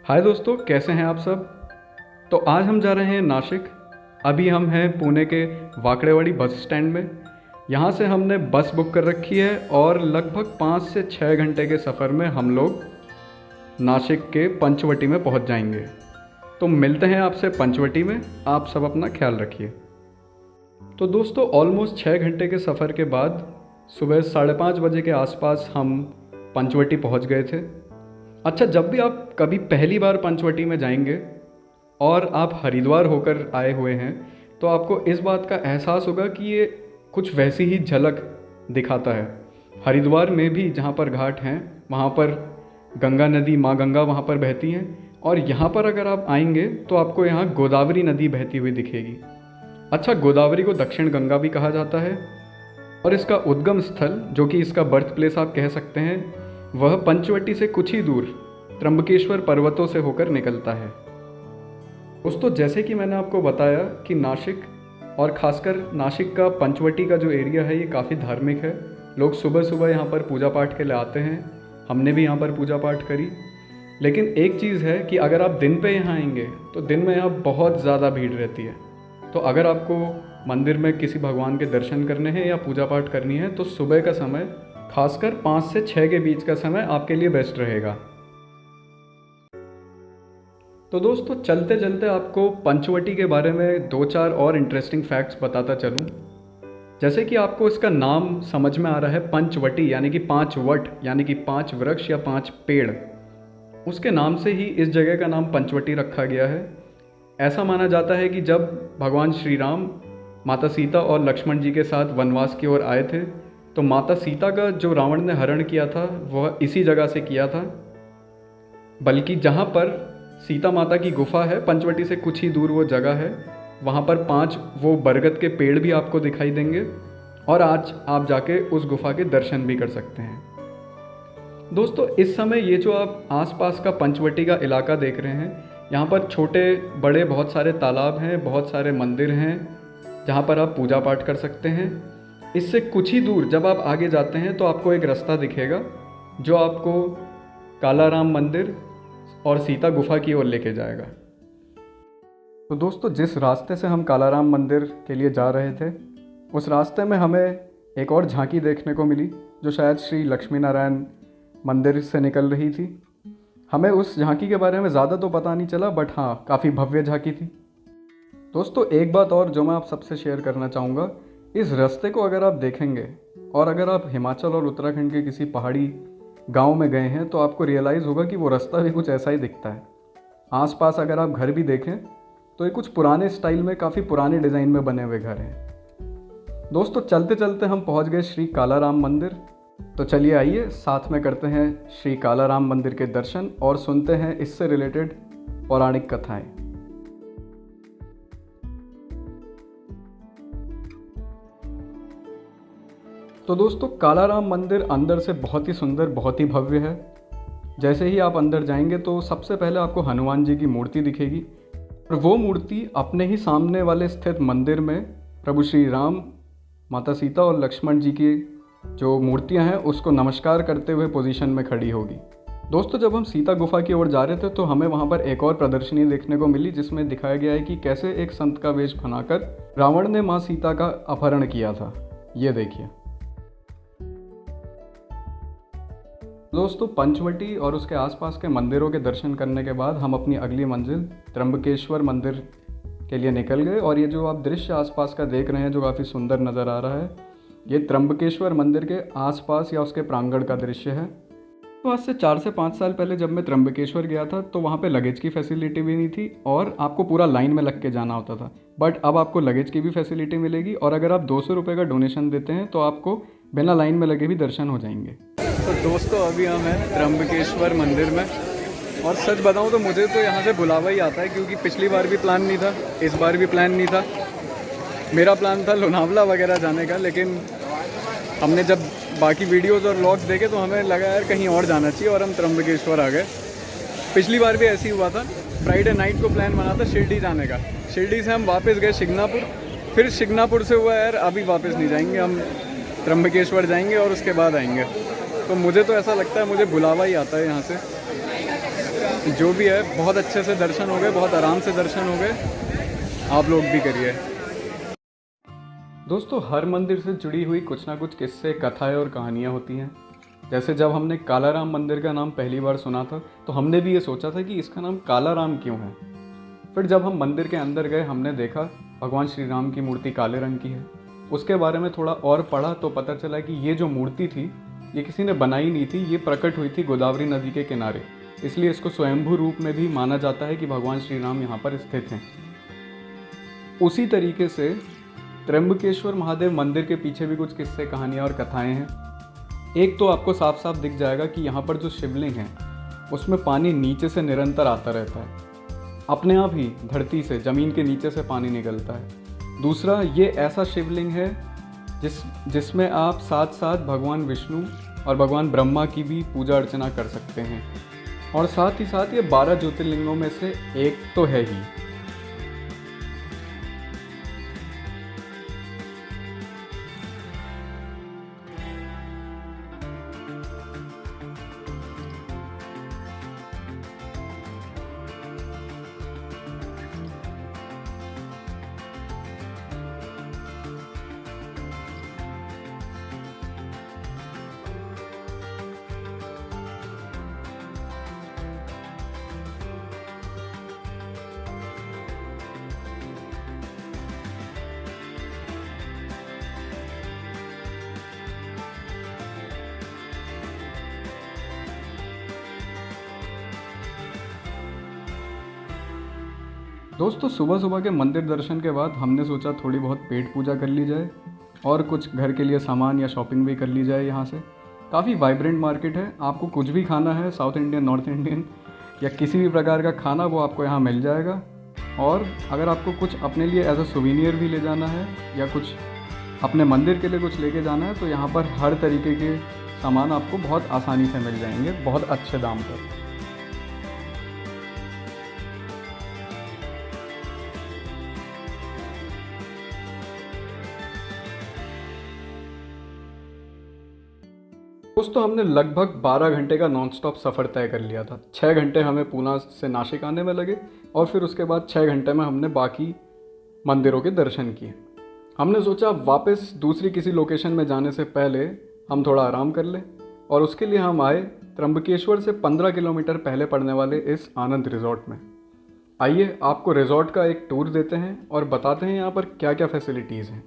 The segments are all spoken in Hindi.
हाय दोस्तों, कैसे हैं आप सब। तो आज हम जा रहे हैं नासिक। अभी हम हैं पुणे के वाकड़ेवाड़ी बस स्टैंड में। यहाँ से हमने बस बुक कर रखी है और लगभग 5 से 6 घंटे के सफ़र में हम लोग नासिक के पंचवटी में पहुँच जाएंगे। तो मिलते हैं आपसे पंचवटी में। आप सब अपना ख्याल रखिए। तो दोस्तों, ऑलमोस्ट 6 घंटे के सफ़र के बाद सुबह 5:30 बजे के आसपास हम पंचवटी पहुँच गए थे। अच्छा, जब भी आप कभी पहली बार पंचवटी में जाएंगे और आप हरिद्वार होकर आए हुए हैं तो आपको इस बात का एहसास होगा कि ये कुछ वैसी ही झलक दिखाता है। हरिद्वार में भी जहाँ पर घाट हैं वहाँ पर गंगा नदी, माँ गंगा वहाँ पर बहती हैं, और यहाँ पर अगर आप आएंगे तो आपको यहाँ गोदावरी नदी बहती हुई दिखेगी। अच्छा, गोदावरी को दक्षिण गंगा भी कहा जाता है और इसका उद्गम स्थल, जो कि इसका बर्थ प्लेस आप कह सकते हैं, वह पंचवटी से कुछ ही दूर त्र्यंबकेश्वर पर्वतों से होकर निकलता है। दोस्तों, जैसे कि मैंने आपको बताया कि नासिक और ख़ासकर नासिक का पंचवटी का जो एरिया है ये काफ़ी धार्मिक है। लोग सुबह सुबह यहाँ पर पूजा पाठ के लिए आते हैं। हमने भी यहाँ पर पूजा पाठ करी। लेकिन एक चीज़ है कि अगर आप दिन पे यहाँ आएंगे तो दिन में यहाँ बहुत ज़्यादा भीड़ रहती है। तो अगर आपको मंदिर में किसी भगवान के दर्शन करने हैं या पूजा पाठ करनी है तो सुबह का समय, खासकर 5 से 6 के बीच का समय आपके लिए बेस्ट रहेगा। तो दोस्तों, चलते चलते आपको पंचवटी के बारे में 2-4 और इंटरेस्टिंग फैक्ट्स बताता चलूं। जैसे कि आपको इसका नाम समझ में आ रहा है, पंचवटी यानी कि 5 वट, यानी कि 5 वृक्ष या 5 पेड़। उसके नाम से ही इस जगह का नाम पंचवटी रखा गया है। ऐसा माना जाता है कि जब भगवान श्री राम माता सीता और लक्ष्मण जी के साथ वनवास की ओर आए थे तो माता सीता का जो रावण ने हरण किया था वह इसी जगह से किया था। बल्कि जहाँ पर सीता माता की गुफा है, पंचवटी से कुछ ही दूर वो जगह है, वहाँ पर 5 वो बरगद के पेड़ भी आपको दिखाई देंगे और आज आप जाके उस गुफा के दर्शन भी कर सकते हैं। दोस्तों, इस समय ये जो आप आसपास का पंचवटी का इलाका देख रहे हैं, यहाँ पर छोटे बड़े बहुत सारे तालाब हैं, बहुत सारे मंदिर हैं जहाँ पर आप पूजा पाठ कर सकते हैं। इससे कुछ ही दूर जब आप आगे जाते हैं तो आपको एक रास्ता दिखेगा जो आपको कालाराम मंदिर और सीता गुफा की ओर लेके जाएगा। तो दोस्तों, जिस रास्ते से हम कालाराम मंदिर के लिए जा रहे थे उस रास्ते में हमें एक और झांकी देखने को मिली जो शायद श्री लक्ष्मी नारायण मंदिर से निकल रही थी। हमें उस झांकी के बारे में ज़्यादा तो पता नहीं चला, बट हाँ, काफ़ी भव्य झांकी थी। दोस्तों, एक बात और जो मैं आप सबसे शेयर करना चाहूँगा, इस रास्ते को अगर आप देखेंगे और अगर आप हिमाचल और उत्तराखंड के किसी पहाड़ी गांव में गए हैं तो आपको रियलाइज़ होगा कि वो रास्ता भी कुछ ऐसा ही दिखता है। आसपास अगर आप घर भी देखें तो ये कुछ पुराने स्टाइल में, काफ़ी पुराने डिज़ाइन में बने हुए घर हैं। दोस्तों, चलते चलते हम पहुंच गए श्री कालाराम मंदिर। तो चलिए आइए साथ में करते हैं श्री कालाराम मंदिर के दर्शन और सुनते हैं इससे रिलेटेड पौराणिक कथाएँ। तो दोस्तों, कालाराम मंदिर अंदर से बहुत ही सुंदर, बहुत ही भव्य है। जैसे ही आप अंदर जाएंगे तो सबसे पहले आपको हनुमान जी की मूर्ति दिखेगी और वो मूर्ति अपने ही सामने वाले स्थित मंदिर में प्रभु श्री राम, माता सीता और लक्ष्मण जी की जो मूर्तियां हैं उसको नमस्कार करते हुए पोजीशन में खड़ी होगी। दोस्तों, जब हम सीता गुफा की ओर जा रहे थे तो हमें वहाँ पर एक और प्रदर्शनी देखने को मिली जिसमें दिखाया गया है कि कैसे एक संत का वेश बनाकर रावण ने माँ सीता का अपहरण किया था। ये देखिए दोस्तों, पंचवटी और उसके आसपास के मंदिरों के दर्शन करने के बाद हम अपनी अगली मंजिल त्र्यंबकेश्वर मंदिर के लिए निकल गए। और ये जो आप दृश्य आसपास का देख रहे हैं जो काफ़ी सुंदर नज़र आ रहा है, ये त्र्यंबकेश्वर मंदिर के आसपास या उसके प्रांगण का दृश्य है। तो आज से 4 से 5 साल पहले जब मैं त्र्यंबकेश्वर गया था तो वहाँ पे लगेज की फैसिलिटी भी नहीं थी और आपको पूरा लाइन में लग के जाना होता था। बट अब आपको लगेज की भी फैसिलिटी मिलेगी और अगर आप 200 रुपये का डोनेशन देते हैं तो आपको बिना लाइन में लगे भी दर्शन हो जाएंगे। तो दोस्तों, अभी हम हैं त्र्यंबकेश्वर मंदिर में और सच बताऊं तो मुझे तो यहाँ से बुलावा ही आता है, क्योंकि पिछली बार भी प्लान नहीं था, इस बार भी प्लान नहीं था। मेरा प्लान था लोनावला वगैरह जाने का, लेकिन हमने जब बाकी वीडियोज़ और व्लॉग्स देखे तो हमें लगा यार कहीं और जाना चाहिए और हम त्र्यंबकेश्वर आ गए। पिछली बार भी ऐसे ही हुआ था। फ्राइडे नाइट को प्लान बना था शिरडी जाने का। शिरडी से हम वापस गए शिग्नापुर, फिर शिग्नापुर से हुआ यार अभी वापस नहीं जाएंगे, हम त्र्यंबकेश्वर जाएंगे और उसके बाद आएंगे। तो मुझे तो ऐसा लगता है मुझे बुलावा ही आता है यहाँ से। जो भी है बहुत अच्छे से दर्शन हो गए, बहुत आराम से दर्शन हो गए। आप लोग भी करिए। दोस्तों, हर मंदिर से जुड़ी हुई कुछ ना कुछ किस्से, कथाएं और कहानियाँ होती हैं। जैसे जब हमने कालाराम मंदिर का नाम पहली बार सुना था तो हमने भी ये सोचा था कि इसका नाम कालाराम क्यों है। फिर जब हम मंदिर के अंदर गए हमने देखा भगवान श्री राम की मूर्ति काले रंग की है। उसके बारे में थोड़ा और पढ़ा तो पता चला कि ये जो मूर्ति थी ये किसी ने बनाई नहीं थी, ये प्रकट हुई थी गोदावरी नदी के किनारे। इसलिए इसको स्वयंभू रूप में भी माना जाता है कि भगवान श्री राम यहाँ पर स्थित हैं। उसी तरीके से त्र्यंबकेश्वर महादेव मंदिर के पीछे भी कुछ किस्से, कहानियाँ और कथाएँ हैं। एक तो आपको साफ साफ दिख जाएगा कि यहाँ पर जो शिवलिंग है उसमें पानी नीचे से निरंतर आता रहता है, अपने आप ही धरती से, ज़मीन के नीचे से पानी निकलता है। दूसरा, ये ऐसा शिवलिंग है जिसमें आप साथ साथ भगवान विष्णु और भगवान ब्रह्मा की भी पूजा अर्चना कर सकते हैं। और साथ ही साथ ये 12 ज्योतिर्लिंगों में से एक तो है ही। दोस्तों, सुबह सुबह के मंदिर दर्शन के बाद हमने सोचा थोड़ी बहुत पेट पूजा कर ली जाए और कुछ घर के लिए सामान या शॉपिंग भी कर ली जाए। यहाँ से काफ़ी वाइब्रेंट मार्केट है, आपको कुछ भी खाना है, साउथ इंडियन, नॉर्थ इंडियन या किसी भी प्रकार का खाना, वो आपको यहाँ मिल जाएगा। और अगर आपको कुछ अपने लिए एज अ सुवीनियर भी ले जाना है या कुछ अपने मंदिर के लिए कुछ लेके जाना है तो यहाँ पर हर तरीके के सामान आपको बहुत आसानी से मिल जाएंगे, बहुत अच्छे दाम पर। दोस्तों, हमने लगभग 12 घंटे का नॉनस्टॉप सफ़र तय कर लिया था। 6 घंटे हमें पूना से नासिक आने में लगे और फिर उसके बाद 6 घंटे में हमने बाकी मंदिरों के दर्शन किए। हमने सोचा वापस दूसरी किसी लोकेशन में जाने से पहले हम थोड़ा आराम कर लें और उसके लिए हम आए त्र्यंबकेश्वर से 15 किलोमीटर पहले पड़ने वाले इस आनंद रिजॉर्ट में। आइए आपको रिजॉर्ट का एक टूर देते हैं और बताते हैं यहाँ पर क्या क्या फैसिलिटीज़ हैं।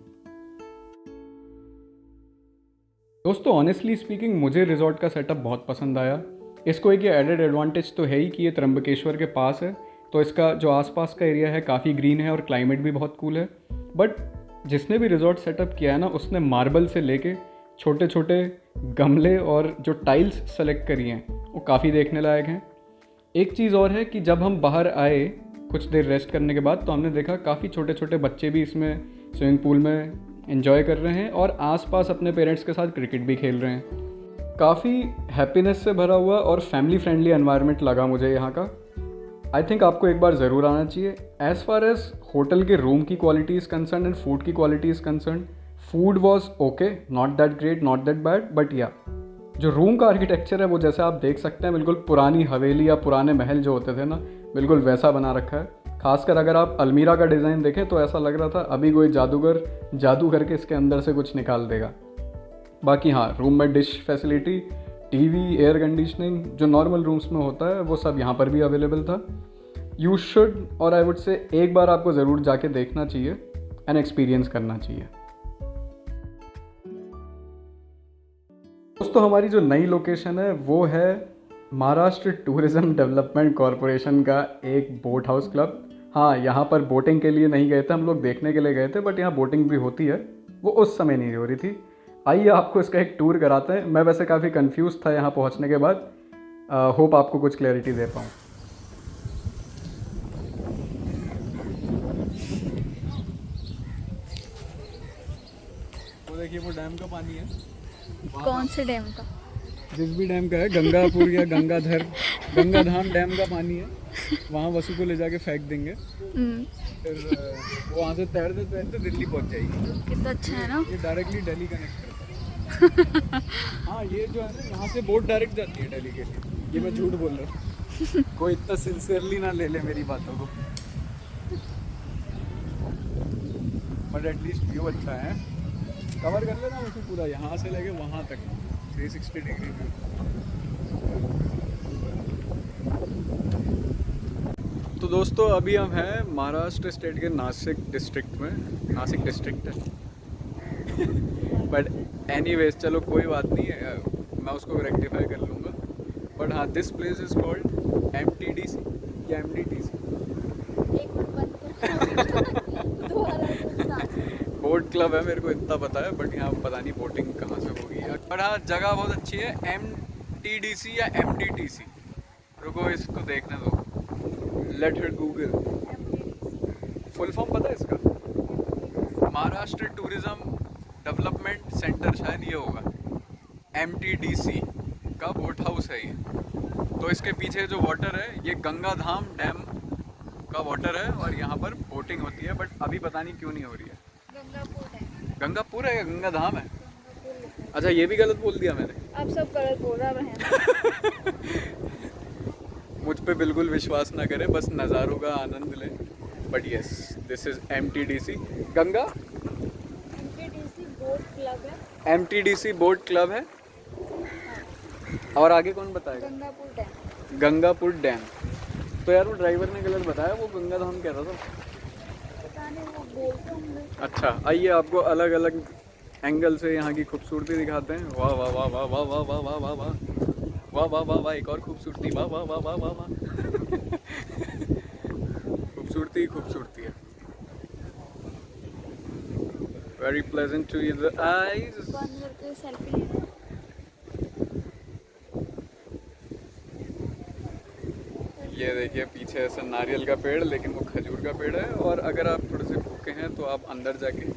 दोस्तों, ऑनेस्टली स्पीकिंग मुझे रिजॉर्ट का सेटअप बहुत पसंद आया। इसको एक ये एडेड एडवांटेज तो है ही कि ये त्र्यंबकेश्वर के पास है, तो इसका जो आसपास का एरिया है काफ़ी ग्रीन है और क्लाइमेट भी बहुत कूल है। बट जिसने भी रिजॉर्ट सेटअप किया है ना, उसने मार्बल से लेके छोटे छोटे गमले और जो टाइल्स सेलेक्ट करी हैं वो काफ़ी देखने लायक हैं। एक चीज़ और है कि जब हम बाहर आए कुछ देर रेस्ट करने के बाद तो हमने देखा काफ़ी छोटे छोटे बच्चे भी इसमें स्विमिंग पूल में एंजॉय कर रहे हैं और आसपास अपने पेरेंट्स के साथ क्रिकेट भी खेल रहे हैं। काफ़ी हैप्पीनेस से भरा हुआ और फैमिली फ्रेंडली एनवायरनमेंट लगा मुझे यहाँ का। आई थिंक आपको एक बार ज़रूर आना चाहिए। एज़ फार एज होटल के रूम की quality is concern and food की quality is concern, food was okay, not that great, not that bad, but या जो रूम का आर्किटेक्चर है वो जैसे आप देख सकते हैं बिल्कुल पुरानी हवेली या पुराने महल जो होते थे ना, बिल्कुल वैसा बना रखा है। खासकर अगर आप अलमीरा का डिज़ाइन देखें तो ऐसा लग रहा था अभी कोई जादूगर जादू करके इसके अंदर से कुछ निकाल देगा। बाकी हाँ, रूम में dish facility, TV, air conditioning जो नॉर्मल रूम्स में होता है वो सब यहाँ पर भी अवेलेबल था। यू शुड, और आई वुड से एक बार आपको ज़रूर जाके देखना चाहिए एंड एक्सपीरियंस करना चाहिए। दोस्तों, हमारी जो नई लोकेशन है वो है महाराष्ट्र टूरिज़्म डेवलपमेंट कॉरपोरेशन का एक बोट हाउस क्लब। हाँ, यहाँ पर बोटिंग के लिए नहीं गए थे हम लोग, देखने के लिए गए थे, बट यहाँ बोटिंग भी होती है, वो उस समय नहीं हो रही थी। आइए आपको इसका एक टूर कराते हैं। मैं वैसे काफ़ी कंफ्यूज था यहाँ पहुँचने के बाद, होप आपको कुछ क्लैरिटी दे पाऊँ। तो देखिए वो डैम का पानी है। कौन से डैम का? जिस भी डैम का है, गंगापुर या गंगाधाम डैम का पानी है। वहाँ वसु को ले जाके फेंक देंगे, फिर वो वहाँ से तैरते तैरते दिल्ली पहुँच जाएगी। कितना अच्छा है ना, ये डायरेक्टली दिल्ली कनेक्ट करता है। हाँ, ये जो है ना, यहाँ से बोट डायरेक्ट जाती है दिल्ली के लिए। ये मैं झूठ बोल रहा हूँ। कोई इतना सिंसियरली ना ले ले मेरी बातों को, बट एटलीस्ट व्यू अच्छा है। कवर कर लेना मुझे पूरा यहाँ से लेके वहाँ तक 360 डिग्री व्यू। तो दोस्तों अभी हम हैं महाराष्ट्र स्टेट के नासिक डिस्ट्रिक्ट में, नासिक डिस्ट्रिक्ट है बट एनीवेज चलो कोई बात नहीं है, मैं उसको रेक्टिफाई कर लूँगा। बट हाँ, this place is called MTDC या MDTC। बोट क्लब है, मेरे को इतना पता है, बट यहाँ पता नहीं बोटिंग कहाँ से होगी। पर हाँ, जगह बहुत अच्छी है, MTDC या MDTC। रुको इसको देखने दो, let it Google. Full form पता है इसका? महाराष्ट्र टूरिज्म डेवलपमेंट सेंटर, शायद ये होगा। MTDC का बोट हाउस है ये। तो इसके पीछे जो वाटर है ये गंगा धाम डैम का वाटर है और यहाँ पर बोटिंग होती है, बट अभी पता नहीं क्यों नहीं हो रही है। गंगापुर है या गंगा धाम है? अच्छा, ये भी गलत बोल दिया मैंने। आप सब गलत बोल रहे हैं। मुझ पे बिल्कुल विश्वास ना करें, बस नज़ारों का आनंद लें। But yes, this is MTDC Ganga. MTDC boat club है। MTDC बोट क्लब है। और आगे कौन बताएगा? गंगापुर डैम। गंगापुर डैम। तो यार वो ड्राइवर ने गलत बताया, वो गंगा धाम कह रहा था। पता नहीं, वो बोलते होंगे। अच्छा, आइए आपको अलग अलग एंगल से यहाँ की खूबसूरती दिखाते हैं। वाह वाह वाह वाह वाह वाह वाह वाह वाह वाह वाह वाह वाह वाह, एक और खूबसूरती, वाह वाह वाह वाह वाह वाह खूबसूरती ही खूबसूरती है। Very pleasant to the eyes. बंद करके सेल्फी लेना। ये देखिए पीछे ऐसा नारियल का पेड़, लेकिन वो खजूर का पेड़ है। और अगर आप थोड़े से भूखे हैं तो आप अंदर जाके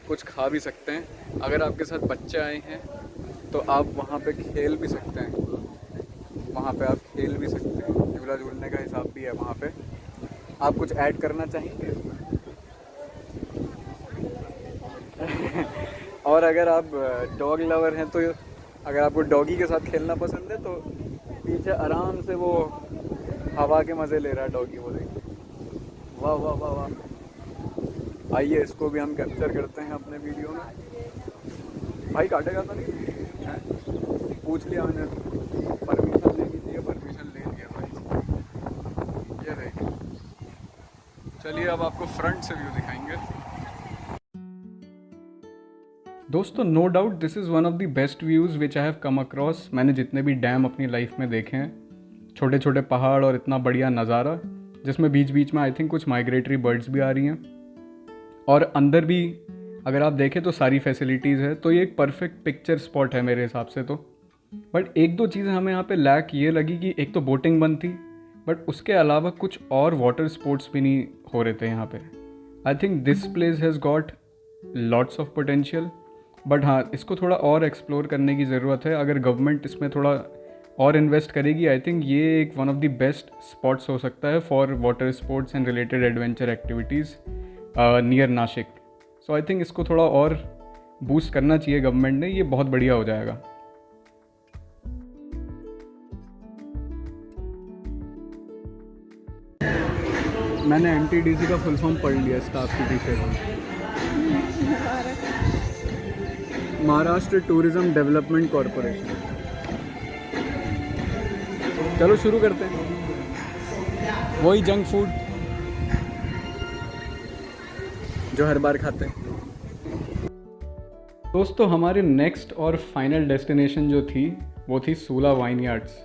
कुछ खा भी सकते हैं। अगर आपके साथ बच्चे आए हैं तो आप वहाँ पे खेल भी सकते हैं, वहाँ पे आप खेल भी सकते हैं। झूला झूलने का हिसाब भी है वहाँ पे। आप कुछ ऐड करना चाहेंगे इसमें? और अगर आप डॉग लवर हैं तो अगर आपको डॉगी के साथ खेलना पसंद है तो पीछे आराम से वो हवा के मज़े ले रहा है डॉगी, वो देखिए। वाह वाह वाह वाह। आइए इसको भी हम कैप्चर करते हैं अपने वीडियो में। भाई काटेगा तो नहीं? पूछ लिया मैंने, परमिशन लेनी चाहिए, परमिशन ले लिया भाई। ये देखिए, चलिए अब आपको फ्रंट से व्यू दिखाएंगे। दोस्तों no doubt this is one of the best views which I have come across. मैंने जितने भी डैम अपनी लाइफ में देखे हैं, छोटे छोटे पहाड़ और इतना बढ़िया नज़ारा, जिसमें बीच बीच में आई थिंक कुछ माइग्रेटरी बर्ड्स भी आ रही हैं। और अंदर भी अगर आप देखें तो सारी फैसिलिटीज़ है, तो ये एक परफेक्ट पिक्चर स्पॉट है मेरे हिसाब से तो। बट एक दो चीज़ें हमें यहाँ पे लैक ये लगी कि एक तो बोटिंग बंद थी, बट उसके अलावा कुछ और वाटर स्पोर्ट्स भी नहीं हो रहे थे यहाँ पे। I think this place has got lots of potential, but हाँ इसको थोड़ा और एक्सप्लोर करने की ज़रूरत है। अगर गवर्नमेंट इसमें थोड़ा और इन्वेस्ट करेगी, आई थिंक ये एक one of the best spots हो सकता है for water sports and related adventure activities near Nashik. So I think इसको थोड़ा और बूस्ट करना चाहिए गवर्नमेंट ने, ये बहुत बढ़िया हो जाएगा। मैंने MTDC का फुल फॉर्म पढ़ लिया स्टाफ के पीछे। Maharashtra tourism development corporation. चलो शुरू करते हैं। वही जंक फूड जो हर बार खाते हैं। दोस्तों हमारे नेक्स्ट और फाइनल डेस्टिनेशन जो थी वो थी सूला वाइनयार्ड्स।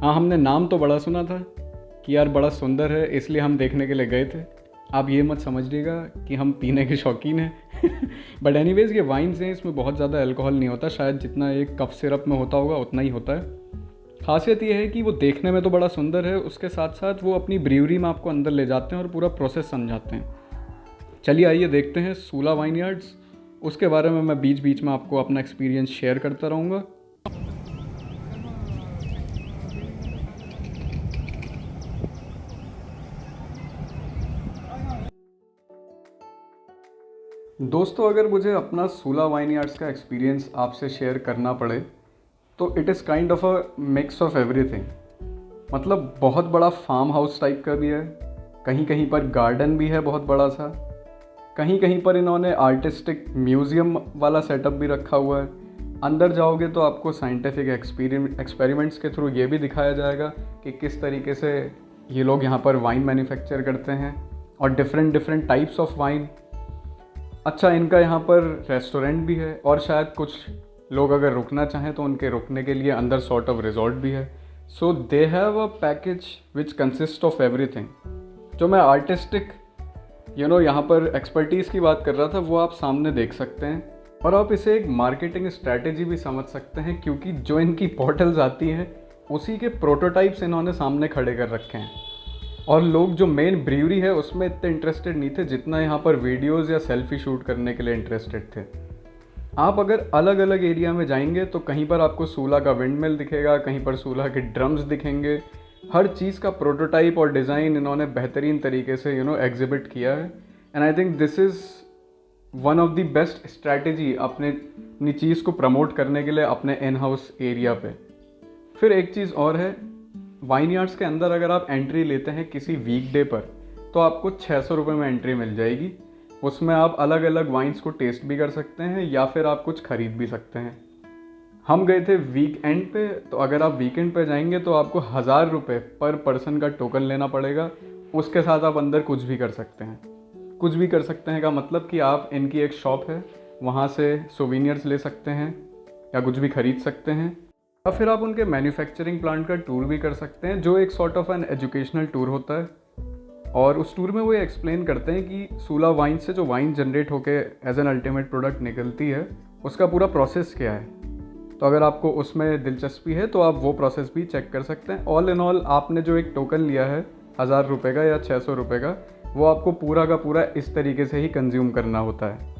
हाँ, हमने नाम तो बड़ा सुना था कि यार बड़ा सुंदर है, इसलिए हम देखने के लिए गए थे। आप ये मत समझिएगा कि हम पीने के शौकीन हैं बट एनीवेज़ ये वाइन्स हैं, इसमें बहुत ज़्यादा अल्कोहल नहीं होता, शायद जितना एक कफ सिरप में होता होगा उतना ही होता है। खासियत ये है कि वो देखने में तो बड़ा सुंदर है, उसके साथ साथ वो अपनी ब्रीवरी में आपको अंदर ले जाते हैं और पूरा प्रोसेस समझाते हैं। चलिए आइए देखते हैं सूला वाइनयार्ड्स। उसके बारे में मैं बीच बीच में आपको अपना एक्सपीरियंस शेयर करता रहूँगा। दोस्तों अगर मुझे अपना सूला वाइनयार्ड्स का एक्सपीरियंस आपसे शेयर करना पड़े तो it is kind of a mix of everything. मतलब बहुत बड़ा फार्म हाउस टाइप का भी है, कहीं कहीं पर गार्डन भी है बहुत बड़ा सा, कहीं कहीं पर इन्होंने आर्टिस्टिक म्यूज़ियम वाला सेटअप भी रखा हुआ है। अंदर जाओगे तो आपको साइंटिफिक एक्सपेरिमेंट्स के थ्रू ये भी दिखाया जाएगा कि किस तरीके से ये लोग यहाँ पर वाइन मैन्युफैक्चर करते हैं और different different types of wine. अच्छा, इनका यहाँ पर रेस्टोरेंट भी है और शायद कुछ लोग अगर रुकना चाहें तो उनके रुकने के लिए अंदर सॉर्ट ऑफ रिजॉर्ट भी है। So they have a package which consist of everything. जो मैं आर्टिस्टिक यहाँ पर एक्सपर्टीज़ की बात कर रहा था वो आप सामने देख सकते हैं, और आप इसे एक मार्केटिंग स्ट्रैटेजी भी समझ सकते हैं, क्योंकि जो इनकी बॉटल्स आती हैं उसी के प्रोटोटाइप्स इन्होंने सामने खड़े कर रखे हैं। और लोग जो मेन ब्रीवरी है उसमें इतने इंटरेस्टेड नहीं थे जितना यहाँ पर वीडियोज़ या सेल्फी शूट करने के लिए इंटरेस्टेड थे। आप अगर अलग अलग एरिया में जाएंगे तो कहीं पर आपको सूला का विंडमिल दिखेगा, कहीं पर सूला के ड्रम्स दिखेंगे। हर चीज़ का प्रोटोटाइप और डिज़ाइन इन्होंने बेहतरीन तरीके से एग्जिबिट किया है। And I think this is one of the best strategy अपनी चीज़ को प्रमोट करने के लिए अपने इन हाउस एरिया पे। फिर एक चीज़ और है, वाइन यार्ड्स के अंदर अगर आप एंट्री लेते हैं किसी वीकडे पर तो आपको 600 रुपये में एंट्री मिल जाएगी। उसमें आप अलग अलग वाइन्स को टेस्ट भी कर सकते हैं या फिर आप कुछ ख़रीद भी सकते हैं। हम गए थे वीकेंड पे, तो अगर आप वीकेंड पे जाएंगे तो आपको 1000 रुपये पर पर्सन का टोकन लेना पड़ेगा। उसके साथ आप अंदर कुछ भी कर सकते हैं। कुछ भी कर सकते हैं का मतलब कि आप इनकी एक शॉप है वहाँ से सोवीनियर्स ले सकते हैं या कुछ भी ख़रीद सकते हैं, या फिर आप उनके मैन्युफैक्चरिंग प्लांट का टूर भी कर सकते हैं, जो एक sort of an educational tour होता है। और उस टूर में वो ये एक्सप्लेन करते हैं कि सूला वाइन से जो वाइन जनरेट होके एज एन अल्टीमेट प्रोडक्ट निकलती है उसका पूरा प्रोसेस क्या है। तो अगर आपको उसमें दिलचस्पी है तो आप वो प्रोसेस भी चेक कर सकते हैं। ऑल इन ऑल आपने जो एक टोकन लिया है 1000 रुपये का या 600 रुपये का, वो आपको पूरा का पूरा इस तरीके से ही कंज्यूम करना होता है।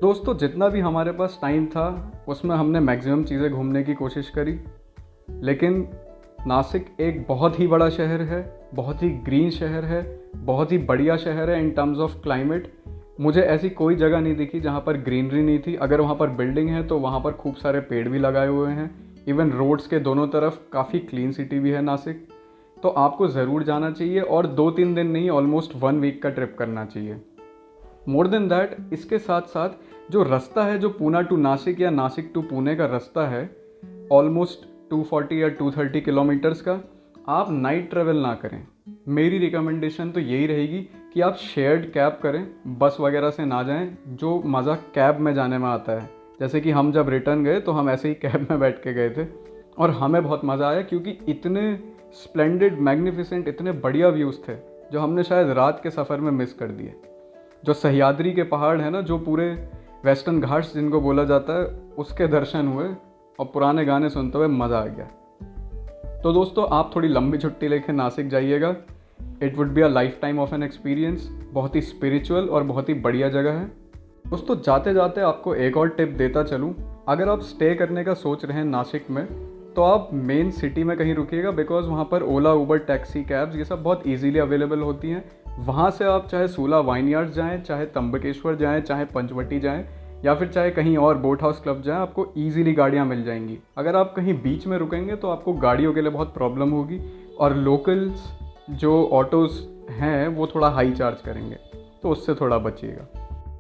दोस्तों, जितना भी हमारे पास टाइम था उसमें हमने मैक्सिमम चीज़ें घूमने की कोशिश करी, लेकिन नासिक एक बहुत ही बड़ा शहर है, बहुत ही ग्रीन शहर है, बहुत ही बढ़िया शहर है इन टर्म्स ऑफ क्लाइमेट। मुझे ऐसी कोई जगह नहीं दिखी जहाँ पर ग्रीनरी नहीं थी। अगर वहाँ पर बिल्डिंग है तो वहाँ पर खूब सारे पेड़ भी लगाए हुए हैं। इवन रोड्स के दोनों तरफ काफ़ी क्लीन सिटी भी है नासिक। तो आपको ज़रूर जाना चाहिए, और 2-3 दिन नहीं, ऑलमोस्ट 1 वीक का ट्रिप करना चाहिए। मोर देन दैट, इसके साथ साथ जो रास्ता है, जो पूना टू नासिक या नासिक टू पुणे का रास्ता है, ऑलमोस्ट 240 या 230 किलोमीटर्स का, आप नाइट ट्रैवल ना करें। मेरी रिकमेंडेशन तो यही रहेगी कि आप शेयर्ड कैब करें, बस वगैरह से ना जाएं। जो मज़ा कैब में जाने में आता है, जैसे कि हम जब रिटर्न गए तो हम ऐसे ही कैब में बैठ के गए थे और हमें बहुत मज़ा आया, क्योंकि इतने स्प्लेंडेड, मैग्निफिसेंट, इतने बढ़िया व्यूज़ थे जो हमने शायद रात के सफ़र में मिस कर दिए। जो सह्याद्री के पहाड़ है ना, जो पूरे वेस्टर्न घाट्स जिनको बोला जाता है, उसके दर्शन हुए और पुराने गाने सुनते हुए मज़ा आ गया। तो दोस्तों, आप थोड़ी लंबी छुट्टी लेके नासिक जाइएगा। It would be a life time of an experience. बहुत ही स्पिरिचुअल और बहुत ही बढ़िया जगह है। दोस्तों, जाते जाते आपको एक और टिप देता चलूँ, अगर आप स्टे करने का सोच रहे हैं नासिक में तो आप मेन सिटी में कहीं रुकिएगा, बिकॉज वहाँ पर ओला, उबर, टैक्सी, कैब्स ये सब बहुत ईजीली अवेलेबल होती हैं। वहाँ से आप चाहे सूला वाइन यार्ड्स जाएँ, चाहे त्र्यंबकेश्वर जाएँ, चाहे पंचवटी जाएँ, या फिर चाहे कहीं और बोट हाउस क्लब जाएँ, आपको ईजीली गाड़ियाँ मिल जाएंगी। अगर आप कहीं बीच में रुकेंगे तो आपको गाड़ियों के लिए बहुत प्रॉब्लम होगी, और लोकल्स जो ऑटोज़ हैं वो थोड़ा हाई चार्ज करेंगे, तो उससे थोड़ा बचिएगा।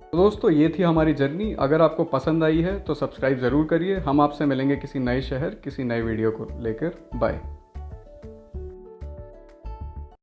तो दोस्तों, ये थी हमारी जर्नी। अगर आपको पसंद आई है तो सब्सक्राइब ज़रूर करिए। हम आपसे मिलेंगे किसी नए शहर, किसी नए वीडियो को लेकर। बाय।